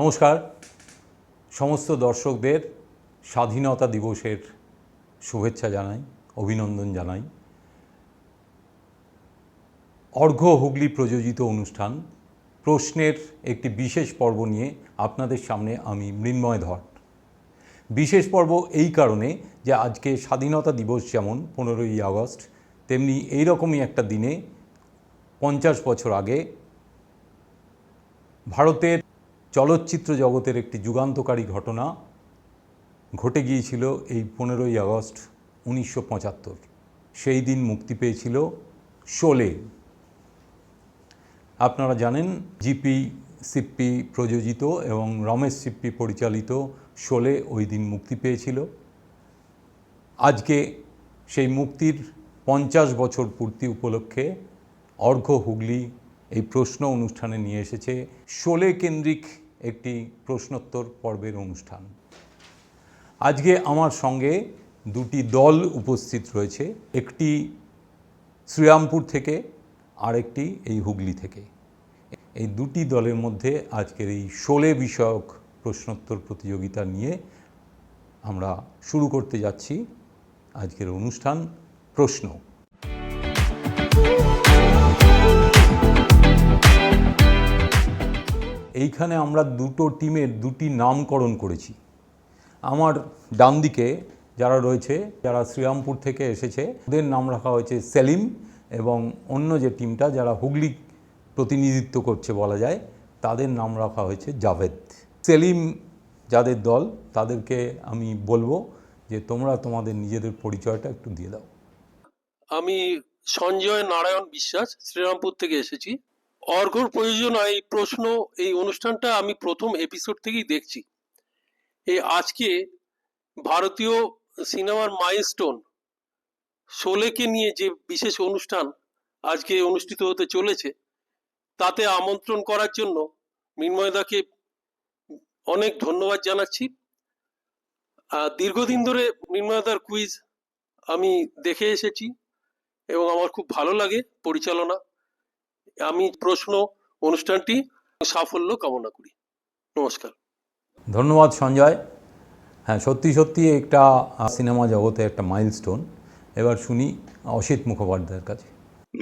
নমস্কার সমস্ত দর্শকদের স্বাধীনতা দিবসের শুভেচ্ছা জানাই, অভিনন্দন জানাই। অর্ঘ্য হুগলি প্রযোজিত অনুষ্ঠান প্রশ্নের একটি বিশেষ পর্ব নিয়ে আপনাদের সামনে আমি মৃন্ময় ধর। বিশেষ পর্ব এই কারণে যে আজকে স্বাধীনতা দিবস যেমন 15ই আগস্ট, তেমনি এইরকমই একটা দিনে 50 বছর আগে ভারতের চলচ্চিত্র জগতের একটি যুগান্তকারী ঘটনা ঘটে গিয়েছিল এই 15ই আগস্ট 1975। সেই দিন মুক্তি পেয়েছিল শোলে। আপনারা জানেন জিপি সিপ্পি প্রযোজিত এবং রমেশ সিপ্পি পরিচালিত শোলে ওই দিন মুক্তি পেয়েছিল। আজকে সেই মুক্তির 50 বছর পূর্তি উপলক্ষে অর্ঘ্য হুগলি এই প্রশ্ন অনুষ্ঠানে নিয়ে এসেছে শোলে কেন্দ্রিক একটি প্রশ্নোত্তর পর্বের অনুষ্ঠান। আজকে আমার সঙ্গে দুটি দল উপস্থিত রয়েছে, একটি শ্রীরামপুর থেকে আর একটি এই হুগলি থেকে। এই দুটি দলের মধ্যে আজকের এই শোলে বিষয়ক প্রশ্নোত্তর প্রতিযোগিতা নিয়ে আমরা শুরু করতে যাচ্ছি আজকের অনুষ্ঠান প্রশ্ন। এইখানে আমরা দুটো টিমের দুটি নামকরণ করেছি। আমার ডান দিকে যারা রয়েছে, যারা শ্রীরামপুর থেকে এসেছে, ওদের নাম রাখা হয়েছে সেলিম, এবং অন্য যে টিমটা যারা হুগলি প্রতিনিধিত্ব করছে বলা যায়, তাদের নাম রাখা হয়েছে জাভেদ। সেলিম যাদের দল তাদেরকে আমি বলবো যে তোমরা তোমাদের নিজেদের পরিচয়টা একটু দিয়ে দাও। আমি সঞ্জয় নারায়ণ বিশ্বাস, শ্রীরামপুর থেকে এসেছি। অর্ঘ্যর প্রয়োজনায় এই প্রশ্ন, এই অনুষ্ঠানটা আমি প্রথম এপিসোড থেকেই দেখছি। এই আজকে ভারতীয় সিনেমার মাইলস্টোন শোলেকে নিয়ে যে বিশেষ অনুষ্ঠান আজকে অনুষ্ঠিত হতে চলেছে, তাতে আমন্ত্রণ করার জন্য মৃন্ময়দাকে অনেক ধন্যবাদ জানাচ্ছি। দীর্ঘদিন ধরে মৃন্ময়দার কুইজ আমি দেখে এসেছি এবং আমার খুব ভালো লাগে পরিচালনা। আমি প্রশ্ন অনুষ্ঠানটি সাফল্য কামনা করি। নমস্কার। ধন্যবাদ সঞ্জয়। হ্যাঁ, সত্যি সত্যি একটা সিনেমা জগতে একটা মাইলস্টোন। এবার শুনি অসিত মুখোপাধ্যায়ের কাছে।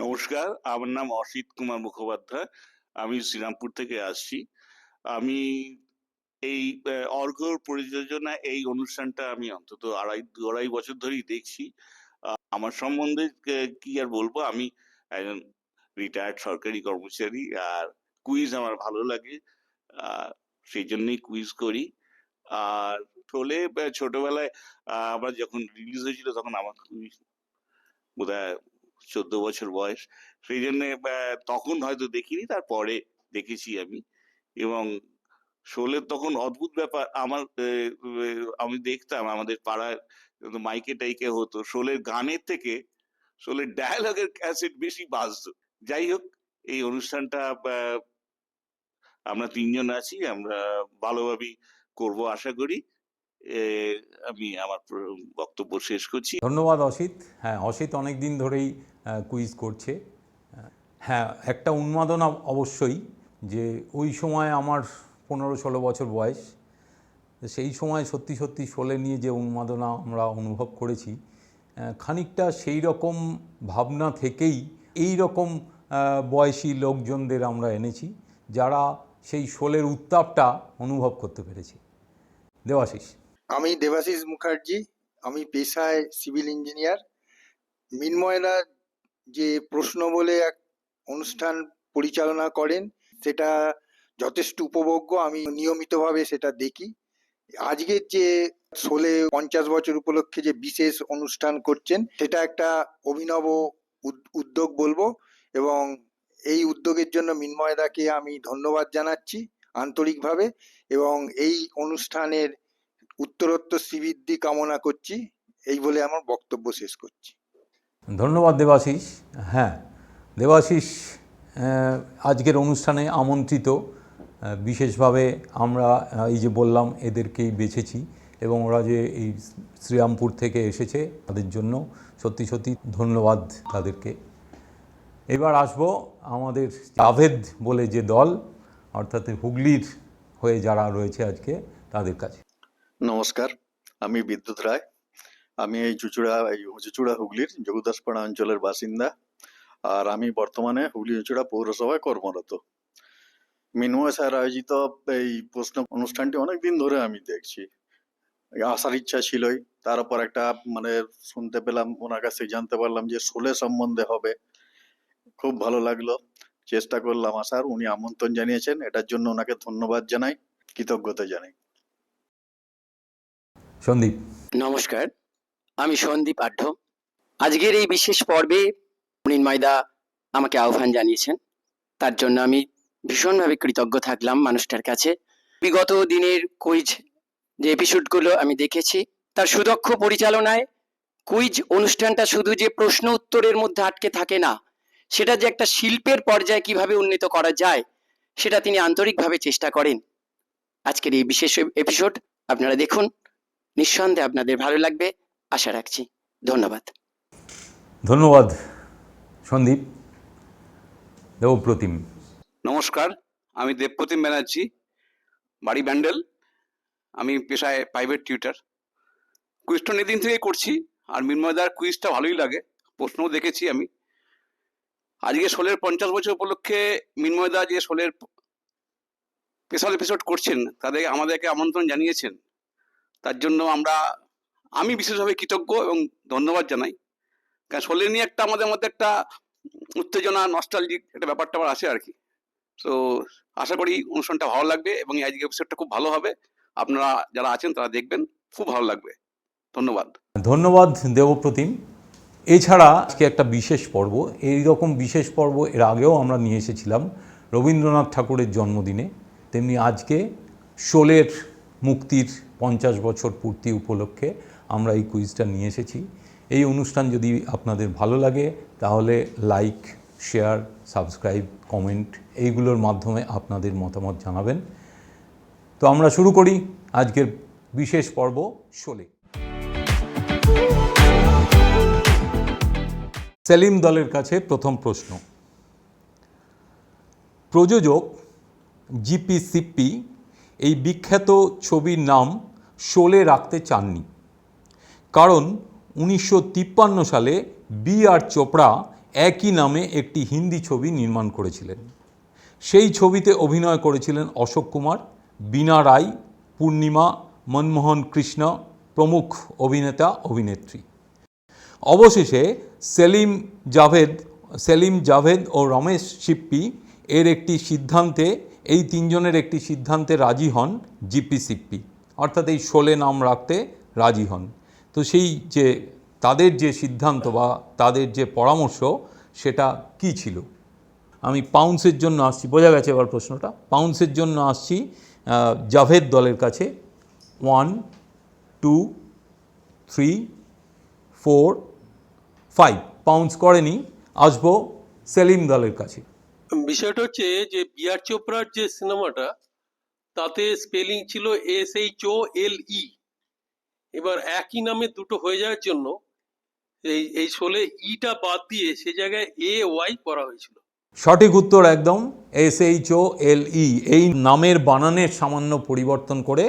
নমস্কার, আমার নাম অসিত কুমার মুখোপাধ্যায়, আমি শ্রীরামপুর থেকে আসছি। আমি এই অর্ঘ্যর প্রযোজনা এই অনুষ্ঠানটা আমি অন্তত দু আড়াই বছর ধরেই দেখছি। আমার সম্বন্ধে কি আর বলবো, আমি একজন রিটায়ার্ড সরকারি কর্মচারী, আর কুইজ আমার ভালো লাগে, সেই জন্যই কুইজ করি। আর শোলে ছোটবেলায় আমার যখন রিলিজ হয়েছিল তখন আমার বোধহয় 14 বছর বয়স, সেই জন্য তখন হয়তো দেখিনি, তারপরে দেখেছি আমি। এবং শোলের তখন অদ্ভুত ব্যাপার, আমি দেখতাম আমাদের পাড়ায় মাইকে টাইকে হতো, শোলের গানের থেকে শোলের ডায়ালগের ক্যাসেট বেশি বাজতো। যাই হোক, এই অনুষ্ঠানটা আমরা তিনজন আছি, আমরা ভালোভাবেই করবো আশা করি। আমি আমার বক্তব্য শেষ করছি। ধন্যবাদ অসিত। হ্যাঁ, অসিত অনেক দিন ধরেই কুইজ করছে। হ্যাঁ, একটা উন্মাদনা অবশ্যই, যে ওই সময় আমার 15-16 বছর বয়স, সেই সময় সত্যি সত্যি শোলে নিয়ে যে উন্মাদনা আমরা অনুভব করেছি, খানিকটা সেই রকম ভাবনা থেকেই এই রকম বয়সী লোকজনদের আমরা এনেছি, যারা সেই শোলের উত্তাপটা অনুভব করতে পেরেছি। দেবাশিস। আমি দেবাশিস মুখার্জি, আমি পেশায় সিভিল ইঞ্জিনিয়ার। মৃন্ময়দা যে প্রশ্ন বলে এক অনুষ্ঠান পরিচালনা করেন, সেটা যথেষ্ট উপভোগ্য, আমি নিয়মিতভাবে সেটা দেখি। আজকের যে শোলে 50 বছর উপলক্ষে যে বিশেষ অনুষ্ঠান করছেন, সেটা একটা অভিনব উদ্যোগ বলবো, এবং এই উদ্যোগের জন্য মৃন্ময়দাকে আমি ধন্যবাদ জানাচ্ছি আন্তরিকভাবে, এবং এই অনুষ্ঠানের উত্তরোত্তর শ্রীবৃদ্ধি কামনা করছি। এই বলে আমার বক্তব্য শেষ করছি। ধন্যবাদ দেবাশিস। হ্যাঁ, দেবাশিস আজকের অনুষ্ঠানে আমন্ত্রিত। বিশেষভাবে আমরা এই যে বললাম এদেরকেই বেছেছি, এবং ওরা যে এই শ্রীরামপুর থেকে এসেছে তাদের জন্য সত্যি সত্যি ধন্যবাদ তাদেরকে। এবার আসবো আমাদের জাভেদ বলে যে দল, অর্থাৎ হুগলির হয়ে যারা রয়েছে আজকে তাদের কাছে। নমস্কার, আমি বিদ্যুৎ রায়। আমি এই চুঁচুড়া হুগলির জগুদাসপাড়া অঞ্চলের বাসিন্দা। আর আমি বর্তমানে হুগলি চুঁচুড়া পৌরসভায় কর্মরত। মিনময় স্যার আয়োজিত এই প্রশ্ন অনুষ্ঠানটি অনেকদিন ধরে আমি দেখছি। আসার ইচ্ছা ছিলই, তারপর একটা শুনতে পেলাম, ওনার কাছে জানতে পারলাম যে শোলে সম্বন্ধে হবে। খুব ভালো লাগলো, চেষ্টা করলাম আসার। উনি আমন্ত্রণ জানিয়েছেন, এটার জন্য ওনাকে ধন্যবাদ জানাই, কৃতজ্ঞতা জানাই। সন্দীপ। নমস্কার, আমি সন্দীপ আঢ্য। আজকের এই বিশেষ পর্বে মৃন্ময়দা আমাকে আহ্বান জানিয়েছেন, তার জন্য আমি ভীষণভাবে কৃতজ্ঞ থাকলাম মানুষটার কাছে। বিগত দিনের কুইজ যে এপিসোডগুলো আমি দেখেছি, তার সুদক্ষ পরিচালনায় কুইজ অনুষ্ঠানটা শুধু যে প্রশ্ন উত্তরের মধ্যে আটকে থাকে না, সেটা যে একটা শিল্পের পর্যায়ে কিভাবে উন্নীত করা যায় সেটা তিনি আন্তরিকভাবে চেষ্টা করেন। আজকের এই বিশেষ এপিসোড আপনারা দেখুন, নিঃসন্দেহে আপনাদের ভালো লাগবে আশা রাখছি। ধন্যবাদ। ধন্যবাদ সন্দীপ। দেবপ্রতিম। নমস্কার, আমি দেবপ্রতিম ব্যানার্জি, বাড়ি ব্যান্ডেল। আমি পেশায় প্রাইভেট টিউটার। কুইজটা অনেকদিন থেকে করছি, আর মৃন্ময়দার কুইজটা ভালোই লাগে, প্রশ্নও দেখেছি আমি। আজকে শোলের 50 বছর উপলক্ষে মৃন্ময়দা যে শোলের স্পেশাল এপিসোড করছেন, তাদের আমাদেরকে আমন্ত্রণ জানিয়েছেন, তার জন্য আমি বিশেষভাবে কৃতজ্ঞ এবং ধন্যবাদ জানাই। কারণ শোলে নিয়ে একটা আমাদের মধ্যে একটা উত্তেজনা, নস্টালজিক একটা ব্যাপারটা আবার আছে আর কি। তো আশা করি অনুষ্ঠানটা ভালো লাগবে এবং এই আজকের এপিসোডটা খুব ভালো হবে। আপনারা যারা আছেন তারা দেখবেন, খুব ভালো লাগবে। ধন্যবাদ। ধন্যবাদ দেবপ্রতিম। এছাড়া আজকে একটা বিশেষ পর্ব, এই রকম বিশেষ পর্ব এর আগেও আমরা নিয়ে এসেছিলাম রবীন্দ্রনাথ ঠাকুরের জন্মদিনে। তেমনি আজকে শোলের মুক্তির 50 বছর পূর্তি উপলক্ষে আমরা এই কুইজটা নিয়ে এসেছি। এই অনুষ্ঠান যদি আপনাদের ভালো লাগে তাহলে লাইক, শেয়ার, সাবস্ক্রাইব, কমেন্ট এইগুলোর মাধ্যমে আপনাদের মতামত জানাবেন। তো আমরা শুরু করি আজকের বিশেষ পর্ব শোলে। সেলিম দলের কাছে প্রথম প্রশ্ন। প্রযোজক জিপি সিপ্পি এই বিখ্যাত ছবির নাম শোলে রাখতে চাননি, কারণ 1953 সালে বি.আর. চোপড়া একই নামে একটি হিন্দি ছবি নির্মাণ করেছিলেন। সেই ছবিতে অভিনয় করেছিলেন অশোক কুমার, বীণা রায়, পূর্ণিমা, মনমোহন কৃষ্ণ প্রমুখ অভিনেতা অভিনেত্রী। অবশেষে সেলিম জাভেদ ও রমেশ সিপ্পি এই তিনজনের একটি সিদ্ধান্তে রাজি হন জিপি সিপ্পি, অর্থাৎ এই শোলে নাম রাখতে রাজি হন। তো সেই যে তাদের যে সিদ্ধান্ত বা তাদের যে পরামর্শ সেটা কি ছিল? আমি পাউন্সের জন্য আসছি, বোঝা গেছে এবার প্রশ্নটা। পাউন্সের জন্য আসছি জাভেদ দলের কাছে। 1, 2, 3, 4, 5 পাউন্স করেনি। আসবো সেলিম দলের কাছে। বিষয়টা হচ্ছে যে বি.আর. চোপড়ার যে সিনেমাটা, তাতে স্পেলিং ছিল SHOLE। এবার একই নামে দুটো হয়ে যাওয়ার জন্য এই শোলে ইটা বাদ দিয়ে সে জায়গায় AY করা হয়েছিল। সঠিক উত্তর একদম, SHOLE। এই নামের বানানের সামান্য পরিবর্তন করে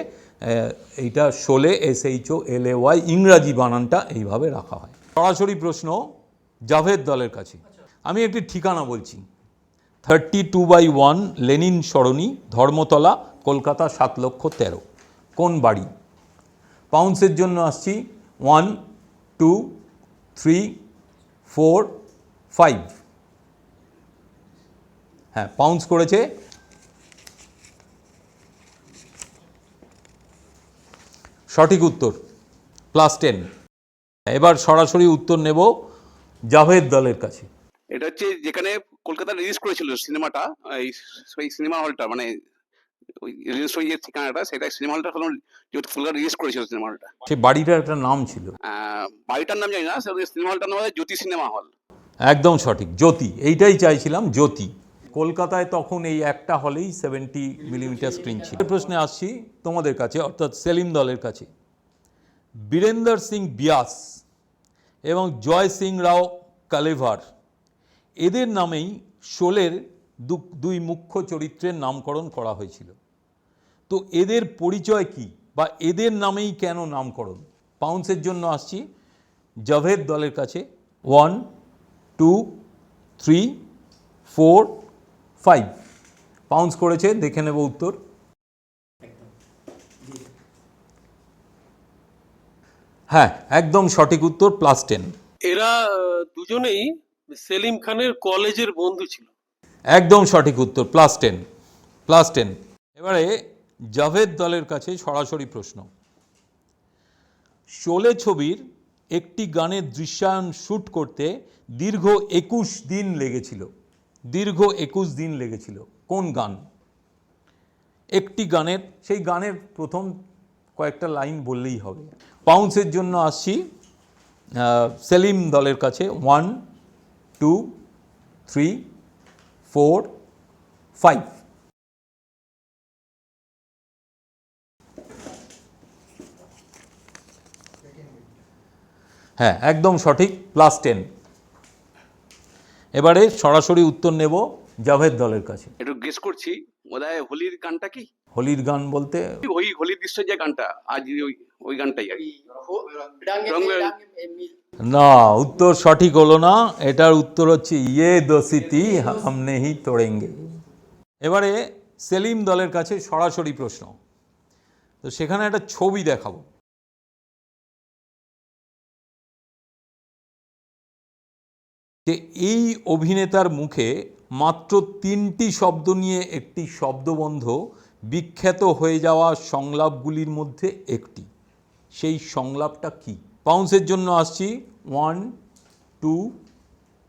এইটা শোলে SHOLAY ইংরাজি বানানটা এইভাবে রাখা হয়। সরাসরি প্রশ্ন জাভেদ দলের কাছে। আমি একটি ঠিকানা বলছি, 32/1 লেনিন সরণি, ধর্মতলা, কলকাতা 7,13,000। কোন বাড়ি? পাউন্সের জন্য আসছি 1, 2, 3, 4, 5। হ্যাঁ, পাউন্স করেছে। সঠিক উত্তর, +10। এবার সরাসরি উত্তর নেব জাভেদ দলের কাছে। এটা হচ্ছে যেখানে কলকাতা রিলিজ করেছিল সিনেমাটা, এই সিনেমা হলটা, ওই রিলিজ হয়ে যে ঠিকানাটা, সেটা সিনেমা হলটা হলো যেহেতু কলকাতা রিলিজ করেছিল সিনেমাটা। সে বাড়িটার একটা নাম ছিল, বাড়িটার নাম জানি না, সিনেমা হলটার নাম হচ্ছে জ্যোতি সিনেমা হল। একদম সঠিক, জ্যোতি। এইটাই চাইছিলাম, জ্যোতি। কলকাতায় তখন এই একটা হলেই 70 মিলিমিটার স্ক্রিন ছিল। প্রশ্নে আসছি তোমাদের কাছে, অর্থাৎ সেলিম দলের কাছে। বীরেন্দর সিং ব্যাস এবং জয় সিং রাও কালেভার এদের নামেই শোলের দুই মুখ্য চরিত্রের নামকরণ করা হয়েছিল। তো এদের পরিচয় কি বা এদের নামেই কেন নামকরণ? পাউন্সের জন্য আসছি জাভেদ দলের কাছে। 1 2 3 4 5 পাউন্স করেছে, দেখে নেব উত্তর। হ্যাঁ, একদম সঠিক উত্তর, +10। এরা দুজনেই সেলিম খানের কলেজের বন্ধু ছিল। একদম সঠিক উত্তর, +10 +10। এবারে জাভেদ দলের কাছে সরাসরি প্রশ্ন। শোলে ছবির একটি গানের দৃশ্যায়ন শ্যুট করতে দীর্ঘ 21 দিন লেগেছিল। দীর্ঘ 21 দিন লেগেছিল। কোন গান? একটি গানের, সেই গানের প্রথম কয়েকটা লাইন বললেই হবে। পাউন্সের জন্য আসছি সেলিম দলের কাছে। 1 2 3 4 5 হ্যাঁ, একদম সঠিক, +10। এবারে সরাসরি উত্তর নেব জাভেদ দলের কাছে। একটু গেস করছি, বোধহয় হোলির গানটা কি? হোলির গান বলতে ওই হোলির দৃশ্যের যে গানটা, আজ ওই ওই গানটাই আর কি। না, উত্তর সঠিক হলো না। এটার উত্তর হচ্ছে ইয়ে দোস্তি হাম নেহি তোড়েঙ্গে। এবারে সেলিম দলের কাছে সরাসরি প্রশ্ন। তো সেখানে একটা ছবি দেখাবো। যে এই অভিনেতার মুখে মাত্র 3টি শব্দ নিয়ে একটি শব্দবন্ধ বিখ্যাত হয়ে যাওয়া সংলাপগুলির মধ্যে একটি। সেই সংলাপটা কি? পাউন্সের জন্য আসছি 1 2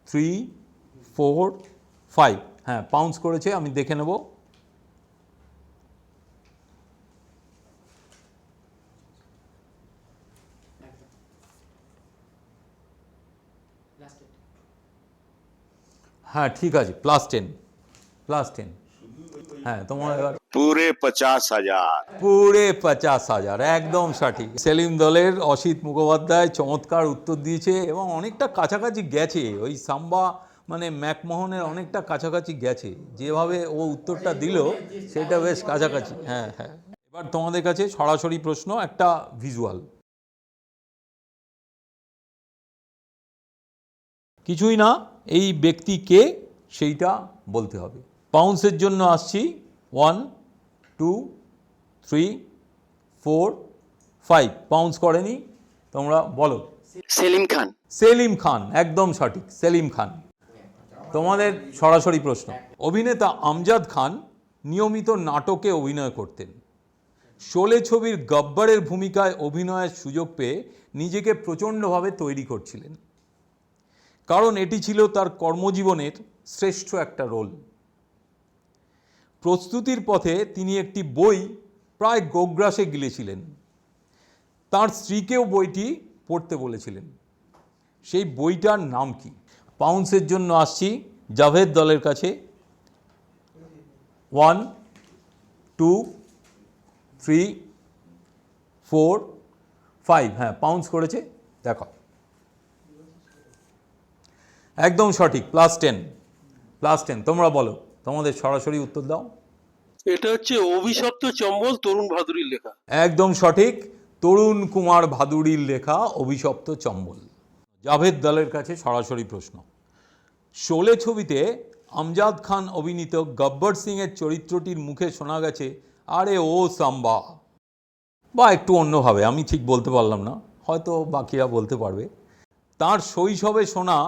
3 4 5। হ্যাঁ, পাউন্স করেছে, আমি দেখে নেব। হ্যাঁ, ঠিক আছে, +10 +10। হ্যাঁ, তোমার এবার पूरे 50,000। পুরে 50,000, একদম সঠিক। সেলিম দলের অসিত মুখোপাধ্যায় চমৎকার উত্তর দিয়েছে এবং অনেকটা কাছাকাছি গেছে। ওই সাম্বা মানে ম্যাকমোহনের অনেকটা কাছাকাছি গেছে, যেভাবে ও উত্তরটা দিল সেটা বেশ কাছাকাছি। হ্যাঁ হ্যাঁ। এবার তোমাদের কাছে সরাসরি প্রশ্ন, একটা ভিজুয়াল। কিছুই না, এই ব্যক্তি কে সেইটা বলতে হবে। পাউন্সের জন্য আসছি 1 2 3 4 5। পাউন্স করেনি, তোমরা বলো। সেলিম খান। সেলিম খান, একদম সঠিক, সেলিম খান। তোমাদের সরাসরি প্রশ্ন। অভিনেতা আমজাদ খান নিয়মিত নাটকে অভিনয় করতেন। শোলে ছবির গব্বরের ভূমিকায় অভিনয়ের সুযোগ পেয়ে নিজেকে প্রচণ্ডভাবে তৈরি করছিলেন, কারণ এটি ছিল তার কর্মজীবনের শ্রেষ্ঠ একটা রোল। প্রস্তুতির পথে তিনি একটি বই প্রায় গোগ্রাসে গিলেছিলেন। তার স্ত্রীকেও বইটি পড়তে বলেছিলেন। সেই বইটার নাম কি? পাউন্সের জন্য আসছি জাভেদ দলের কাছে। 1 2 3 4 5। হ্যাঁ, পাউন্স করেছে, দেখো। একদম সঠিক, +10 +10। তোমরা বলো, তোমাদের সরাসরি উত্তর দাও। এটা হচ্ছে অভিশপ্ত চম্বল, তরুণ ভাদুরীর লেখা। একদম সঠিক, তরুণ কুমার ভাদুড়ির লেখা অভিশপ্ত চম্বল। জাভেদ দলের কাছে সরাসরি প্রশ্ন। শোলে ছবিতে আমজাদ খান অভিনীত গব্বর সিংয়ের চরিত্রটির মুখে শোনা গেছে আরে ও সাম্বা, বা একটু অন্যভাবে, আমি ঠিক বলতে পারলাম না, হয়তো বাকিরা বলতে পারবে। তার শৈশবে শোনা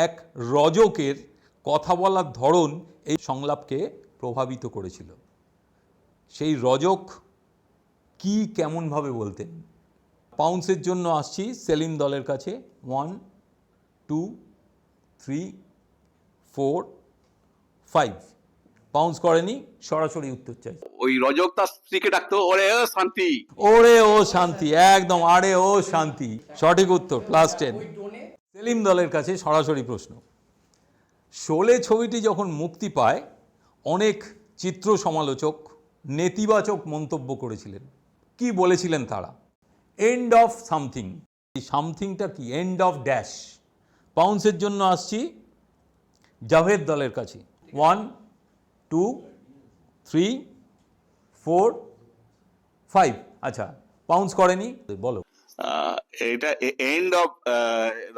এক রজকের কথা বলার ধরন এই সংলাপকে প্রভাবিত করেছিল। সেই রজক কি কেমনভাবে বলতেন? পাউন্সের জন্য আসছি সেলিম দলের কাছে। 1 2 3 4 5। পাউন্স করেনি, সরাসরি উত্তর চাই। ওই রজক তার স্ত্রীকে ডাকতো ওরে ও শান্তি। ওরে ও শান্তি, একদম, আরে ও শান্তি, সঠিক উত্তর, +10। সেলিম দলের কাছে সরাসরি প্রশ্ন। শোলে ছবিটি যখন মুক্তি পায় অনেক চিত্র সমালোচক নেতিবাচক মন্তব্য করেছিলেন। কি বলেছিলেন তারা? End of something. এই সামথিংটা কি? End of dash. পাউন্সের জন্য আসছি জাভেদ দলের কাছে। 1 2 3 4 5, আচ্ছা, পাউন্স করেনি, বলো। এটা এন্ড অফ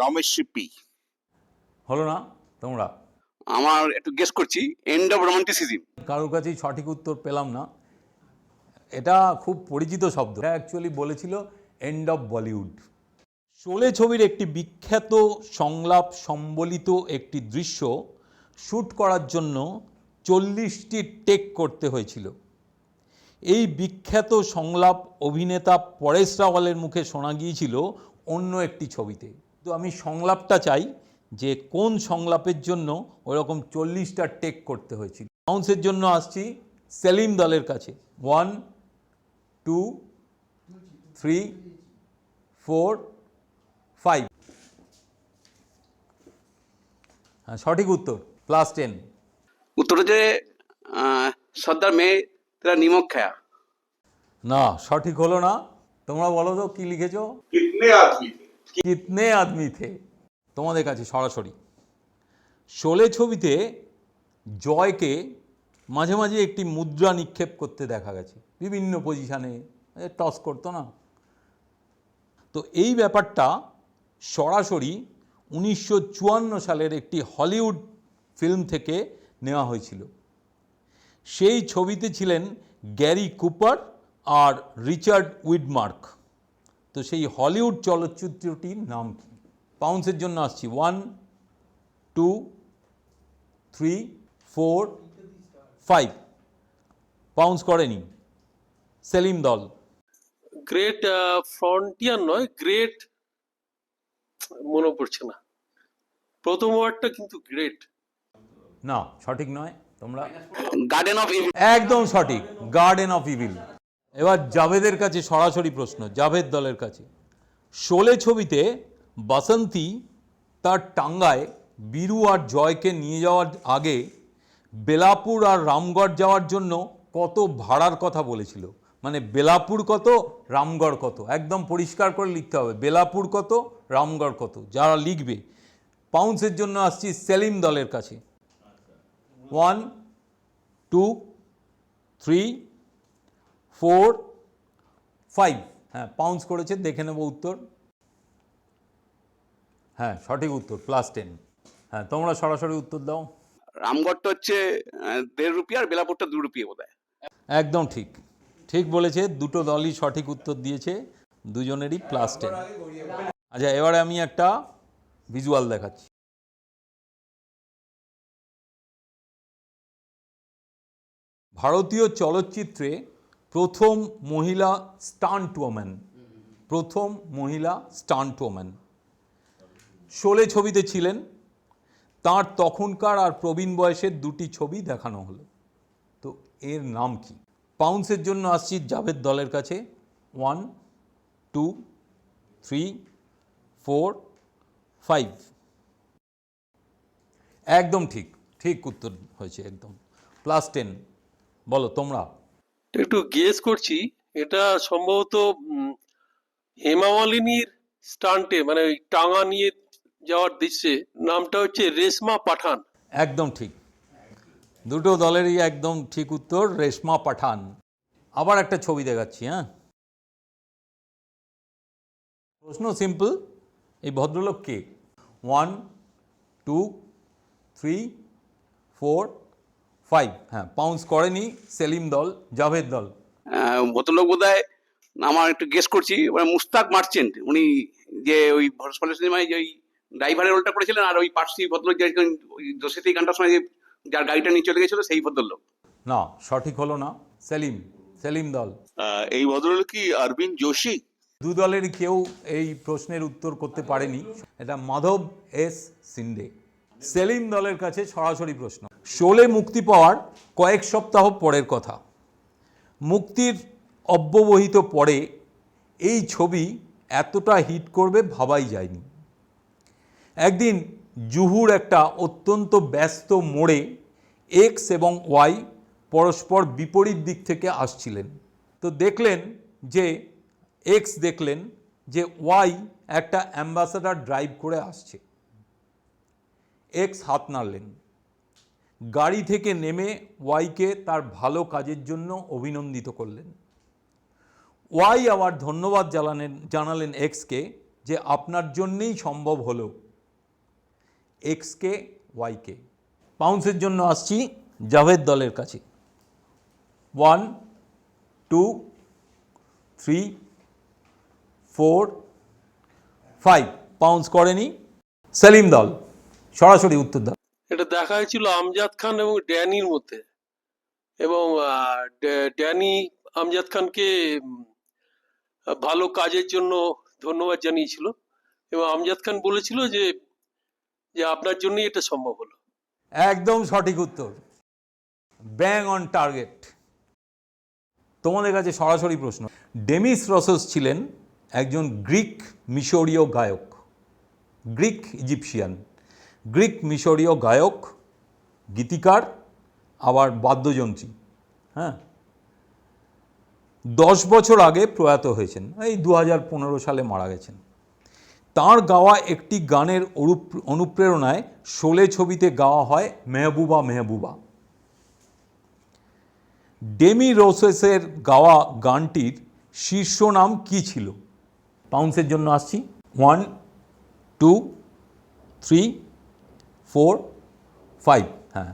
রমেশ সিপ্পি। হলো না, তোমরা আমার একটু গেস করছি এন্ড অফ রোমান্টিসিজম। কারোর কাছেই সঠিক উত্তর পেলাম না। এটা খুব পরিচিত শব্দ, এটা অ্যাকচুয়ালি বলেছিল এন্ড অফ বলিউড। শোলে ছবির একটি বিখ্যাত সংলাপ সম্বলিত একটি দৃশ্য শ্যুট করার জন্য 40টি টেক করতে হয়েছিল। এই বিখ্যাত সংলাপ অভিনেতা পরেশ রাওয়ালের মুখে শোনা গিয়েছিল অন্য একটি ছবিতে। তো আমি সংলাপটা চাই যে কোন সংলাপের জন্য ওরকম 40টা টেক করতে হয়েছিল। বাউন্সের জন্য আসছি সেলিম দলের কাছে। 1, 2, 3, 4, 5। হ্যাঁ, সঠিক উত্তর, +10। উত্তর হচ্ছে সর্দার মেয়ে তেরা নিমক খায়া। না, সঠিক হলো না। তোমরা বলো তো কি লিখেছো? কিতনে আদমি থে। তোমাদের কাছে সরাসরি শোলে ছবিতে জয়কে মাঝে মাঝে একটি মুদ্রা নিক্ষেপ করতে দেখা গেছে, বিভিন্ন পজিশানে টস করতো না। তো এই ব্যাপারটা সরাসরি 1954 সালের একটি হলিউড ফিল্ম থেকে নেওয়া হয়েছিল। সেই ছবিতে ছিলেন গ্যারি কুপার আর রিচার্ড উইডমার্ক। তো সেই হলিউড চলচ্চিত্রটির নাম কি? পাউন্সের জন্য আসছি। 1, 2, 3, 4, 5। পাউন্স করেনি সেলিম দল। গ্রেট ফ্রন্টিয়ার নয়, গ্রেট, মনে পড়ছে না প্রথম ওয়ার্ডটা, কিন্তু গ্রেট। না, সঠিক নয়। তোমরা গার্ডেন অফ ইভিল। একদম সঠিক, গার্ডেন অফ ইভিল। এবার জাভেদের কাছে সরাসরি প্রশ্ন, জাভেদ দলের কাছে। শোলে ছবিতে বাসন্তী তার টাঙ্গায় বীরু আর জয়কে নিয়ে যাওয়ার আগে বেলাপুর আর রামগড় যাওয়ার জন্য কত ভাড়ার কথা বলেছিল? মানে বেলাপুর কত, রামগড় কত, একদম পরিষ্কার করে লিখতে হবে, বেলাপুর কত, রামগড় কত, যারা লিখবে। পাউন্সের জন্য আসছি সেলিম দলের কাছে। 1, 2, 3, 4, 5। হ্যাঁ, পাউন্স করেছে, দেখে নেব উত্তর। হ্যাঁ, সঠিক উত্তর, +10। হ্যাঁ, তোমরা সরাসরি উত্তর দাও। রামগড়টা হচ্ছে 1.5 রুপিয়া আর বেলাপুরটা 2 রুপিয়া বোধ হয়। একদম ঠিক, ঠিক বলেছে। দুটো দলই সঠিক উত্তর দিয়েছে, দুজনেরই +10। আচ্ছা, এবারে আমি একটা ভিজুয়াল দেখাচ্ছি। ভারতীয় চলচ্চিত্রে প্রথম মহিলা স্টান্ট ওম্যান শোলে ছবিতে ছিলেন। তার তখনকার আর প্রবীণ বয়সের দুটি ছবি দেখানো হলো। তো এর নাম কি? পাউন্সের জন্য আসছি জাভেদ দলের কাছে। 1, 2, 3, 4, 5। একদম ঠিক, ঠিক উত্তর হয়েছে, একদম +10। বলো তোমরা। একটু গেস করছি, এটা সম্ভবত হেমা মালিনীর স্টান্টে, মানে ওই টাঙা নিয়ে যাওয়ার দৃশ্যে, নামটা হচ্ছে রেশমা পাঠান। একদম ঠিক, দুটো দলেরই একদম ঠিক উত্তর, রেশমা পাঠান। আবার একটা ছবি দেখাচ্ছি। হ্যাঁ, প্রশ্ন সিম্পল, এই ভদ্রলোক কে? 1, 2, 3, 4, 5। হ্যাঁ, পাউন্স করেনি সেলিম দল, জাভেদ দল। ভদ্রলোক বোধ হয়, আমার একটু গেস করছি, মুস্তাক মার্চেন্ট। উনি যে ওই ভরসপালের সিনেমায় যে ওই ড্রাইভারের রোলটা করেছিলেন, আর ওই পার্সি ভদ্রলোক যে ওই দোষেতে গানটার সময় যে যার গাড়িটা নিয়ে চলে গেছিল, সেই ভদ্রলোক। না, সঠিক হলো না। সেলিম দল। এই ভদ্রলোক কি অরবিন্দ যোশী? দু দলেরই কেউ এই প্রশ্নের উত্তর করতে পারেনি। এটা মাধব এস সিন্ডে। সেলিম দলের কাছে সরাসরি প্রশ্ন। শোলে মুক্তি পাওয়ার কয়েক সপ্তাহ পরের কথা। মুক্তির অব্যবহিত পরে এই ছবি এতটা হিট করবে ভাবাই যায়নি। একদিন জুহুর একটা অত্যন্ত ব্যস্ত মোড়ে এক্স এবং ওয়াই পরস্পর বিপরীত দিক থেকে আসছিলেন। তো দেখলেন যে ওয়াই একটা অ্যাম্বাসাডার ড্রাইভ করে আসছে। এক্স হাত নাড়লেন, গাড়ি থেকে নেমে ওয়াইকে তার ভালো কাজের জন্য অভিনন্দিত করলেন। ওয়াই আবার ধন্যবাদ জানালেন এক্সকে যে আপনার জন্যেই সম্ভব হলো। এক্সকে ওয়াইকে। পাউন্সের জন্য আসছি জাভেদ দলের কাছে। 1 2 3 4 5 পাউন্স করেনি। সেলিম দল সরাসরি উত্তর দাও। এটা দেখা হয়েছিল আমজাদ খান এবং ড্যানির মধ্যে, এবং ড্যানি আমজাদ খানকে ভালো কাজের জন্য ধন্যবাদ জানিয়েছিল, এবং আমজাদ খান বলেছিল যে যে আপনার জন্যই এটা সম্ভব হলো। একদম সঠিক উত্তর, ব্যাং অন টার্গেট। তোমাদের কাছে সরাসরি প্রশ্ন। ডেমিস রসস ছিলেন একজন গ্রিক মিশরীয় গায়ক, গ্রিক ইজিপশিয়ান, গ্রিক মিশরীয় গায়ক, গীতিকার, আবার বাদ্যযন্ত্রী। হ্যাঁ, 10 বছর আগে প্রয়াত হয়েছেন, এই 2015 সালে মারা গেছেন। তাঁর গাওয়া একটি গানের অনুপ্রেরণায় শোলে ছবিতে গাওয়া হয় মেহবুবা মেহবুবা। ডেমি রোসেসের গাওয়া গানটির শীর্ষ নাম কী ছিল? পাউন্সের জন্য আসছি। 1 2 3 4 5। হ্যাঁ,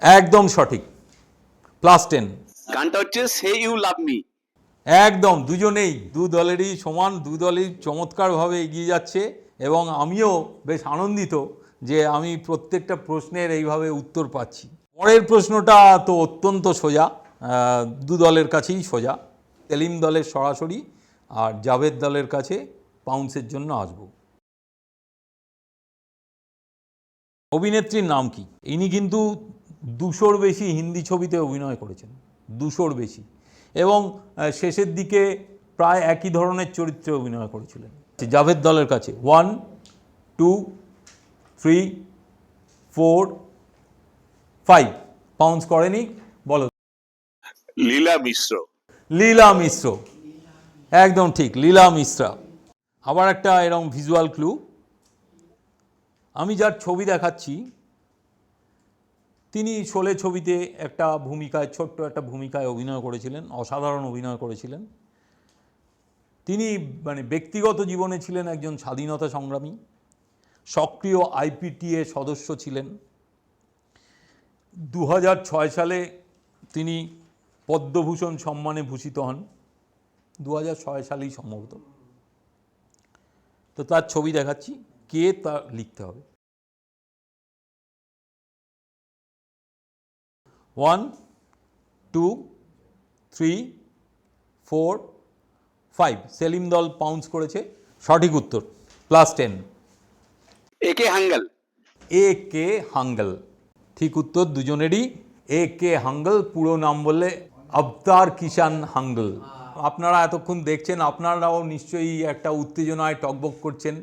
একদম সঠিক, +10। গানটা হচ্ছে সে ইউ লাভ মি। একদম, দুজনেই, দু দলেরই সমান, দু দলই চমৎকারভাবে এগিয়ে যাচ্ছে, এবং আমিও বেশ আনন্দিত যে আমি প্রত্যেকটা প্রশ্নের এইভাবে উত্তর পাচ্ছি। পরের প্রশ্নটা তো অত্যন্ত সোজা, দু দলের কাছেই সোজা। সেলিম দলের সরাসরি, আর জাভেদ দলের কাছে পাউন্সের জন্য আসব। অভিনেত্রীর নাম কি? ইনি কিন্তু 200-র বেশি হিন্দি ছবিতে অভিনয় করেছেন, 200-র বেশি, এবং শেষের দিকে প্রায় একই ধরনের চরিত্রে অভিনয় করেছিলেন। জাভেদ দলের কাছে 1 2 3 4 5 পাউন্স করেনি, বলো। লীলা মিশ্র। লীলা মিশ্র, একদম ঠিক, লীলা মিশ্রা। আবার একটা এরকম ভিজুয়াল ক্লু, আমি যার ছবি দেখাচ্ছি তিনি শোলে ছবিতে একটা ভূমিকায়, ছোট্ট একটা ভূমিকায় অভিনয় করেছিলেন, অসাধারণ অভিনয় করেছিলেন। তিনি মানে ব্যক্তিগত জীবনে ছিলেন একজন স্বাধীনতা সংগ্রামী, সক্রিয় আইপিটিএ সদস্য ছিলেন। 2006 সালে তিনি পদ্মভূষণ সম্মানে ভূষিত হন, 2006 সালেই সম্ভবত। তো তার ছবি দেখাচ্ছি, কে তা লিখতে হবে। 1 2 3 4 5 সেলিম দল পাউন্স করেছে, সঠিক উত্তর, +10। এ কে হাঙ্গেল। এ কে হাঙ্গেল, ঠিক উত্তর দুজনেরই। এ কে হাঙ্গেল, পুরো নাম বললে আবতার কিষান হাঙ্গেল। আপনারা এতক্ষণ দেখছেন, আপনারাও নিশ্চয়ই একটা উত্তেজনায় টকবক করছেন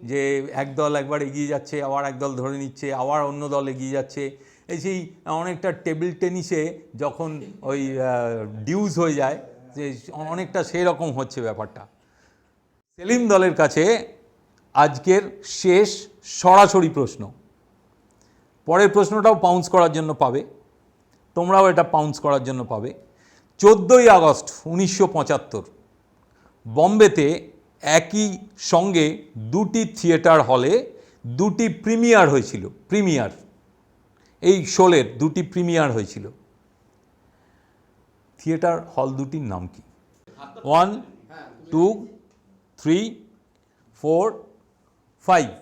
যে এক দল একবার এগিয়ে যাচ্ছে, আবার এক দল ধরে নিচ্ছে, আবার অন্য দল এগিয়ে যাচ্ছে। এই সেই অনেকটা টেবিল টেনিসে যখন ওই ডিউজ হয়ে যায়, যে অনেকটা সেই রকম হচ্ছে ব্যাপারটা। সেলিম দলের কাছে আজকের শেষ সরাসরি প্রশ্ন। পরের প্রশ্নটাও পাউন্স করার জন্য পাবে, তোমরাও এটা পাউন্স করার জন্য পাবে। 14ই আগস্ট 1975 বম্বেতে একই সঙ্গে দুটি থিয়েটার হলে দুটি প্রিমিয়ার হয়েছিল। প্রিমিয়ার, এই শোলের দুটি প্রিমিয়ার হয়েছিল। থিয়েটার হল দুটির নাম কি? 1 2 3 4 5।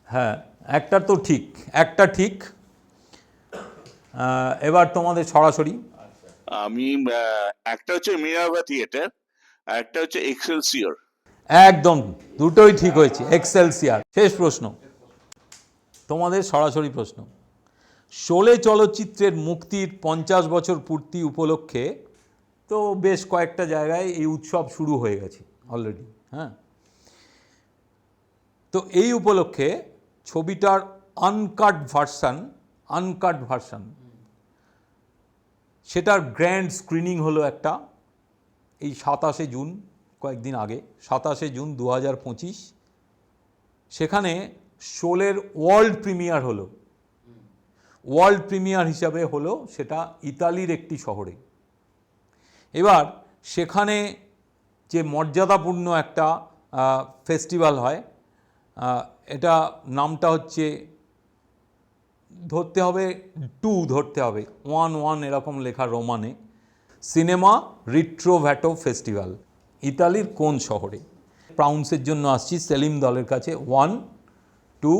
হ্যাঁ, একটা তো ঠিক, একটা ঠিক। এবার তোমাদের সরাসরি। আমি একটা হচ্ছে মিনার্ভা থিয়েটার, আর একটা হচ্ছে এক্সেলসিওর। একদম, দুটোই ঠিক হয়েছে, এক্সেলসিয়ার। শেষ প্রশ্ন, তোমাদের সরাসরি প্রশ্ন। শোলে চলচ্চিত্রের মুক্তির 50 বছর পূর্তি উপলক্ষে তো বেশ কয়েকটা জায়গায় এই উৎসব শুরু হয়ে গেছে অলরেডি। হ্যাঁ, তো এই উপলক্ষে ছবিটার আনকাট ভার্সান, সেটার গ্র্যান্ড স্ক্রিনিং হলো একটা, এই 27শে জুন, কয়েকদিন আগে, 27শে জুন 2025। সেখানে শোলের ওয়ার্ল্ড প্রিমিয়ার হলো, ওয়ার্ল্ড প্রিমিয়ার হিসাবে হলো সেটা ইতালির একটি শহরে। এবার সেখানে যে মর্যাদাপূর্ণ একটা ফেস্টিভ্যাল হয়, এটা নামটা হচ্ছে ধরতে হবে 2 ধরতে হবে 1 এরকম লেখা রোমানে, সিনেমা রিট্রোভ্যাটো ফেস্টিভ্যাল। ইতালির কোন শহরে? প্রাউন্সের জন্য আসছি সেলিম দলের কাছে। 1 2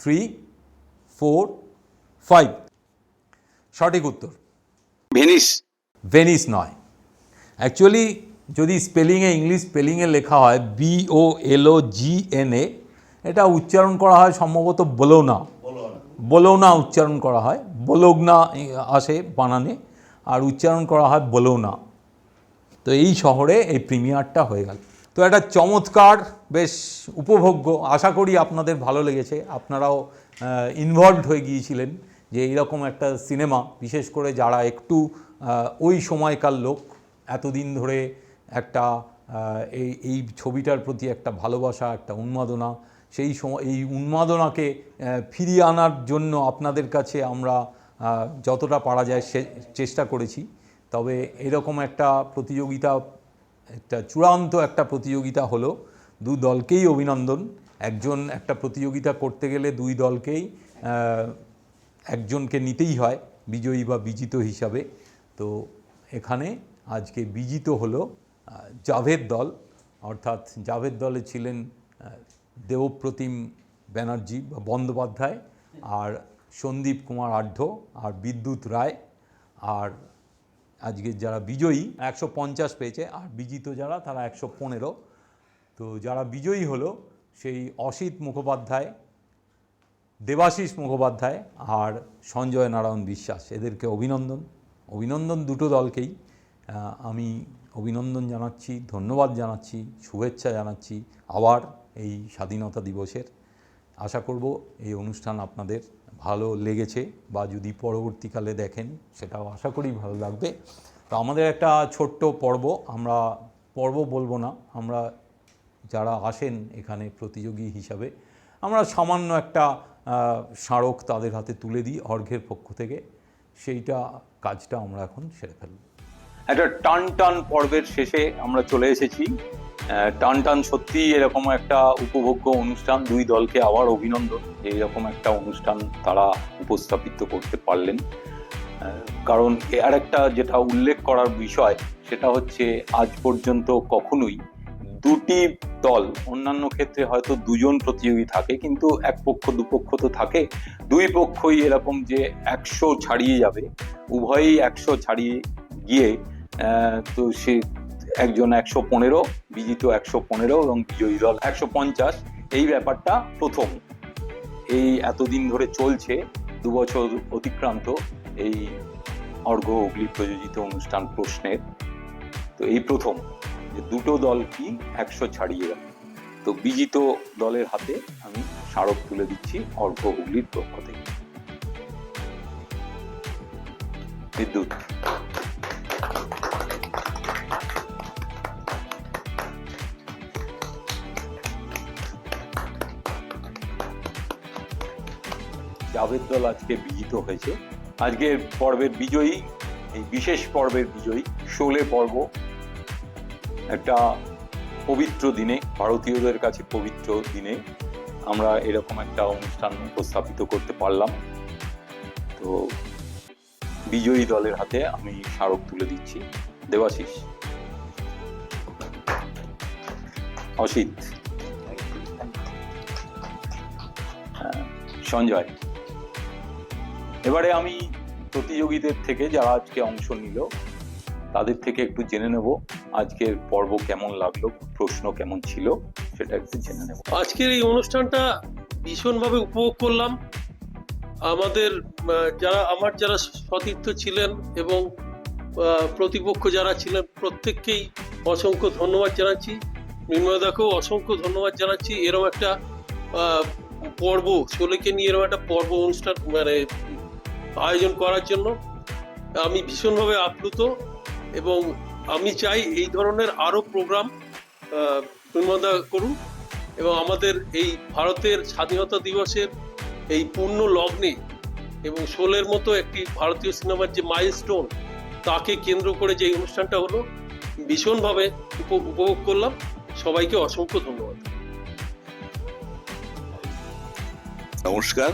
3 4 5। সঠিক উত্তর ভেনিস। ভেনিস নয়। অ্যাকচুয়ালি যদি স্পেলিংয়ে ইংলিশ স্পেলিংয়ে লেখা হয় BOLOGNA, এটা উচ্চারণ করা হয় সম্ভবত বোলোনা। বোলোনা উচ্চারণ করা হয়, বোলোগনা আসে বানানে, আর উচ্চারণ করা হয় বোলোনা। তো এই শহরে এই প্রিমিয়ারটা হয়ে গেল। তো একটা চমৎকার, বেশ উপভোগ্য, আশা করি আপনাদের ভালো লেগেছে, আপনারাও ইনভলভড হয়ে গিয়েছিলেন যে এইরকম একটা সিনেমা, বিশেষ করে যারা একটু ওই সময়কার লোক, এতদিন ধরে একটা এই ছবিটার প্রতি একটা ভালোবাসা, একটা উন্মাদনা, সেই সময় এই উন্মাদনাকে ফিরিয়ে আনার জন্য আপনাদের কাছে আমরা যতটা পারা যায় সে চেষ্টা করেছি। তবে এরকম একটা প্রতিযোগিতা, একটা চূড়ান্ত একটা প্রতিযোগিতা হলো। 2 দলকেই অভিনন্দন। একটা প্রতিযোগিতা করতে গেলে 2 দলকেই একজনকে নিতেই হয় বিজয়ী বা বিজিত হিসাবে। তো এখানে আজকে বিজিত হলো জাভেদ দল, অর্থাৎ জাভেদ দলে ছিলেন দেবপ্রতিম ব্যানার্জি বা বন্দ্যোপাধ্যায়, আর সন্দীপ কুমার আঢ্য, আর বিদ্যুৎ রায়। আর আজকে যারা বিজয়ী 150 পেয়েছে, আর বিজিত যারা তারা 115। তো যারা বিজয়ী হলো সেই অসিত মুখোপাধ্যায়, দেবাশিস মুখোপাধ্যায় আর সঞ্জয় নারায়ণ বিশ্বাস, এদেরকে অভিনন্দন 2 দলকেই আমি অভিনন্দন জানাচ্ছি, ধন্যবাদ জানাচ্ছি, শুভেচ্ছা জানাচ্ছি আবার এই স্বাধীনতা দিবসের। আশা করব এই অনুষ্ঠান আপনাদের ভালো লেগেছে, বা যদি পরবর্তীকালে দেখেন সেটাও আশা করি ভালো লাগবে। তো আমাদের একটা ছোট্ট পর্ব, আমরা পর্ব বলবো না, আমরা যারা আসেন এখানে প্রতিযোগী হিসাবে, আমরা সামান্য একটা স্মারক তাদের হাতে তুলে দিই অর্ঘের পক্ষ থেকে। সেইটা কাজটা আমরা এখন সেরে ফেলব। একটা টান পর্বের শেষে আমরা চলে এসেছি। টান সত্যিই এরকম একটা উপভোগ্য অনুষ্ঠান। 2 দলকে আবার অভিনন্দন, এইরকম একটা অনুষ্ঠান তারা উপস্থাপিত করতে পারলেন। কারণ আর একটা যেটা উল্লেখ করার বিষয়, সেটা হচ্ছে আজ পর্যন্ত কখনোই 2টি দল, অন্যান্য ক্ষেত্রে হয়তো 2 জন প্রতিযোগী থাকে, কিন্তু এক পক্ষ 2 পক্ষ তো থাকে, 2 পক্ষই এরকম যে 100 ছাড়িয়ে যাবে, উভয়ই 100 ছাড়িয়ে গিয়ে তো সে একজন 115, বিজিত 115 এবং বিজয়ী দল 150, এই ব্যাপারটা প্রথম। এই এতদিন ধরে চলছে, 2 বছর অতিক্রান্ত এই অর্ঘ্য হুগলি প্রযোজিত অনুষ্ঠান প্রশ্নের। তো এই প্রথম যে 2টো দল কি 100 ছাড়িয়ে গেল। তো বিজিত দলের হাতে আমি স্মারক তুলে দিচ্ছি অর্ঘ্য হুগলির পক্ষ থেকে। বিদ্যুৎ। জাভেদ দল আজকে বিজিত হয়েছে। আজকের পর্বের বিজয়ী, এই বিশেষ পর্বের বিজয়ী, 16 পর্ব, একটা পবিত্র দিনে, ভারতীয়দের কাছে পবিত্র দিনে আমরা এরকম একটা অনুষ্ঠান উপস্থাপিত করতে পারলাম। তো বিজয়ী দলের হাতে আমি স্মারক তুলে দিচ্ছি। দেবাশিস, অসিত, সঞ্জয়। এবারে আমি প্রতিযোগীদের থেকে যারা আজকে অংশ নিল তাদের থেকে একটু জেনে নেব আজকের পর্ব কেমন লাগলো, প্রশ্ন কেমন ছিল, সেটা একটু জেনে নেব। আজকের এই অনুষ্ঠানটা ভীষণভাবে উপভোগ করলাম। আমাদের যারা সতীর্থ ছিলেন এবং প্রতিপক্ষ যারা ছিলেন প্রত্যেককেই অসংখ্য ধন্যবাদ জানাচ্ছি। মৃন্ময়দাকেও অসংখ্য ধন্যবাদ জানাচ্ছি। এরকম একটা পর্ব, ষোলোকে নিয়ে এরকম একটা পর্ব অনুষ্ঠান আয়োজন করার জন্য আমি ভীষণভাবে আপ্লুত, এবং আমি চাই এই ধরনের আরো প্রোগ্রাম মৃন্ময়দা করুন, এবং আমাদের এই ভারতের স্বাধীনতা দিবসের এই পূর্ণ লগ্নে এবং শোলের মতো একটি ভারতীয় সিনেমার যে মাইলস্টোন, তাকে কেন্দ্র করে যে অনুষ্ঠানটা হলো, ভীষণভাবে উপভোগ করলাম। সবাইকে অসংখ্য ধন্যবাদ। নমস্কার।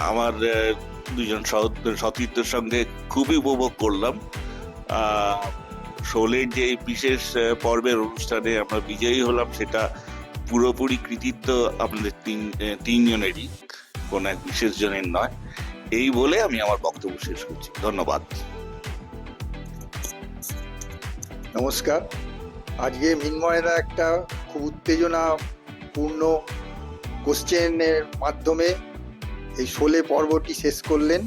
আমার দুজন সতীর্থের সঙ্গে খুবই উপভোগ করলাম। শোলের যে বিশেষ পর্বের অনুষ্ঠানে আমরা বিজয়ী হলাম, সেটা পুরোপুরি কৃতিত্ব আপনাদের তিনজনেরই, কোন এক বিশেষ জনের নয়। এই বলে আমি আমার বক্তব্য শেষ করছি। ধন্যবাদ। নমস্কার। আজকে মিনময়দা একটা খুব উত্তেজনাপূর্ণ কোশ্চেনের মাধ্যমে এই শোলে পর্বটি শেষ করলেন।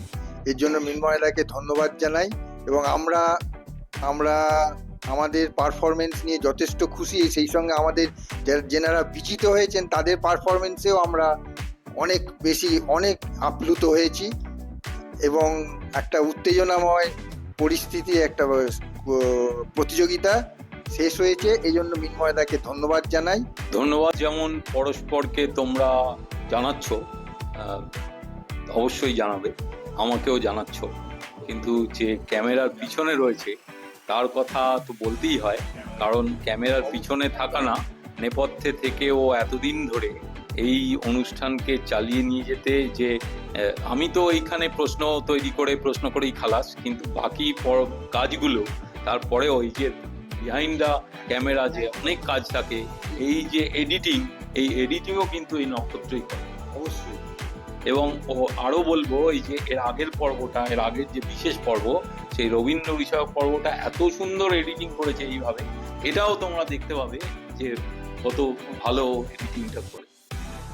এর জন্য মিনময়দাকে ধন্যবাদ জানাই, এবং আমরা আমাদের পারফরমেন্স নিয়ে যথেষ্ট খুশি। সেই সঙ্গে আমাদের যেনারা বিজিত হয়েছেন তাদের পারফরমেন্সেও আমরা অনেক আপ্লুত হয়েছি, এবং একটা উত্তেজনাময় পরিস্থিতি, একটা প্রতিযোগিতা শেষ হয়েছে। এই জন্য মিনময়দাকে ধন্যবাদ জানাই। ধন্যবাদ। যেমন পরস্পরকে তোমরা জানাচ্ছ, অবশ্যই জানাবে, আমাকেও জানাচ্ছ, কিন্তু যে ক্যামেরার পিছনে রয়েছে তার কথা তো বলতেই হয়, কারণ ক্যামেরার পিছনে থাকা না, নেপথ্যে থেকেও এতদিন ধরে এই অনুষ্ঠানকে চালিয়ে নিয়ে যেতে, যে আমি তো এইখানে প্রশ্ন তৈরি করে প্রশ্ন করেই খালাস, কিন্তু বাকি কাজগুলো তারপরে ওই যে বিহাইন্ড দ্য ক্যামেরা যে অনেক কাজ থাকে, এই যে এই এডিটিংও কিন্তু এই নক্ষত্রই করে অবশ্যই। এবং আরও বলবো, এই যে এর আগের যে বিশেষ পর্ব, সেই রবীন্দ্র বিষয়ক পর্বটা এত সুন্দর এডিটিং করেছে এইভাবে, এটাও তোমরা দেখতে পাবে যে কত ভালো এডিটিংটা করে।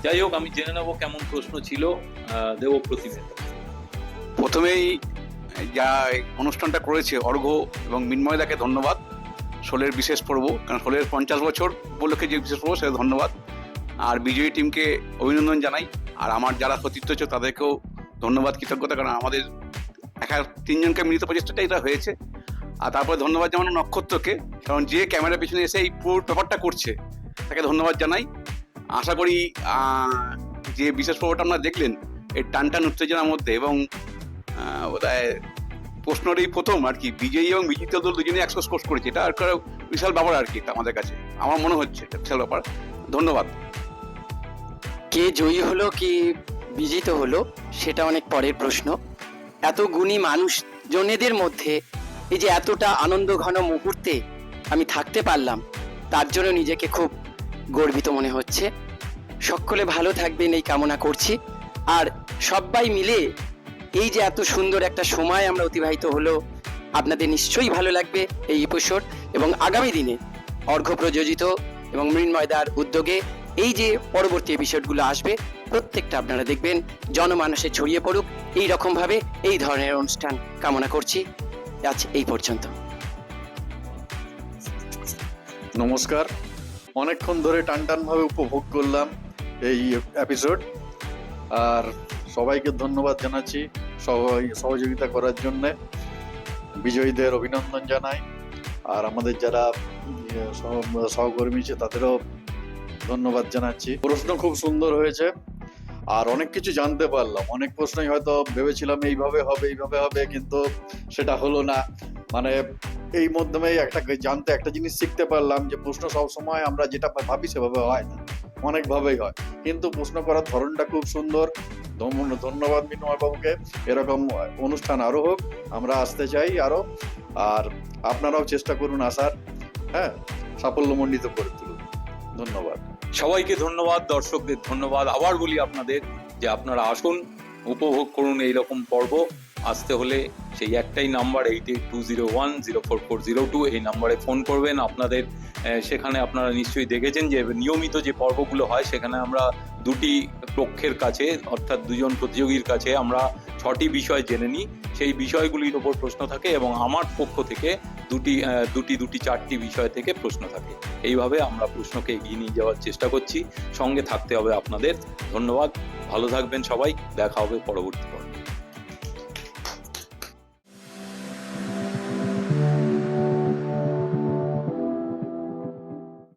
যাই হোক, আমি জেনে নেবো কেমন প্রশ্ন ছিল। দেবপ্রতিম, প্রথমেই যা অনুষ্ঠানটা করেছে অর্ঘ্য এবং মিনময়দাকে ধন্যবাদ। শোলের বিশেষ পর্ব, কারণ শোলের 50 বছর উপলক্ষে যে বিশেষ পর্ব, সেটা ধন্যবাদ। আর বিজয়ী টিমকে অভিনন্দন জানাই, আর আমার যারা সতীর্থ হচ্ছে তাদেরকেও ধন্যবাদ, কৃতজ্ঞতা, কারণ আমাদের তিনজনকে মিলিত প্রচেষ্টাটা এটা হয়েছে। আর তারপরে ধন্যবাদ জানানো নক্ষত্রকে, কারণ যে ক্যামেরার পিছনে এসে এই পুরো ব্যাপারটা করছে, তাকে ধন্যবাদ জানাই। আশা করি যে বিশেষ পর্বটা আপনারা দেখলেন, এই টানটান উত্তেজনার মধ্যে, এবং বোধহয় প্রশ্নের এই প্রথম আর কি বিজয়ী এবং বিজিত দল দুজনেই 100 স্কোর করেছে, এটা আর বিশাল ব্যাপার আর কি, এটা আমাদের কাছে আমার মনে হচ্ছে এটা বিশাল ব্যাপার। ধন্যবাদ। কে জয়ী হলো কি বিজিত হলো সেটা অনেক পরের প্রশ্ন। এত গুণী মানুষজনেদের মধ্যে এই যে এতটা আনন্দ ঘন মুহূর্তে আমি থাকতে পারলাম, তার জন্য নিজেকে খুব গর্বিত মনে হচ্ছে। সকলে ভালো থাকবেন এই কামনা করছি। আর সবাই মিলে এই যে এত সুন্দর একটা সময় আমরা অতিবাহিত হলো, আপনাদের নিশ্চয়ই ভালো লাগবে এই এপিসোড। এবং আগামী দিনে অর্ঘ্য প্রযোজিত এবং মৃন্ময়দার উদ্যোগে এই যে পরবর্তী এপিসোডগুলো আসবে, প্রত্যেকটা আপনারা দেখবেন জনমানসে ছড়িয়ে পড়ুক এই রকমভাবে। এই ধরনের অনুষ্ঠান কামনা করছি। আজ এই পর্যন্ত। নমস্কার। অনেকক্ষণ ধরে টানটানভাবে উপভোগ করলাম এই এপিসোড, আর সবাইকে ধন্যবাদ জানাচ্ছি সহযোগিতা করার জন্যে। বিজয়ীদের অভিনন্দন জানাই, আর আমাদের যারা সহকর্মী আছে তাদেরও ধন্যবাদ জানাচ্ছি। প্রশ্ন খুব সুন্দর হয়েছে, আর অনেক কিছু জানতে পারলাম। অনেক প্রশ্নই হয়তো ভেবেছিলাম এইভাবে হবে, কিন্তু সেটা হলো না। মানে এই মাধ্যমে একটা জিনিস শিখতে পারলাম যে প্রশ্ন সবসময় আমরা যেটা ভাবি সেভাবে হয় না, অনেকভাবেই হয়, কিন্তু প্রশ্ন করার ধরনটা খুব সুন্দর। ধন্যবাদ মিনময় বাবুকে। এরকম অনুষ্ঠান আরো হোক, আমরা আসতে চাই আরো, আর আপনারাও চেষ্টা করুন আসার, সাফল্যমণ্ডিত করে তুলুন। ধন্যবাদ সবাইকে। ধন্যবাদ দর্শকদের, ধন্যবাদ আবার বলি আপনাদের, যে আপনারা আসুন, উপভোগ করুন এইরকম পর্ব। আসতে হলে সেই একটাই নাম্বার 8820104402, এই নাম্বারে ফোন করবেন। আপনাদের সেখানে আপনারা নিশ্চয়ই দেখেছেন যে নিয়মিত যে পর্বগুলো হয়, সেখানে আমরা দুটি পক্ষের কাছে, অর্থাৎ দুজন প্রতিযোগীর কাছে আমরা 6টি বিষয় জেনে নিই। সেই বিষয়গুলির ওপর প্রশ্ন থাকে, এবং আমার পক্ষ থেকে দুটি 4টি বিষয় থেকে প্রশ্ন থাকে। এইভাবে আমরা প্রশ্নকে এগিয়ে নিয়ে যাওয়ার চেষ্টা করছি। সঙ্গে থাকতে হবে আপনাদের। ধন্যবাদ, ভালো থাকবেন সবাই, দেখা হবে পরবর্তী পর্বে।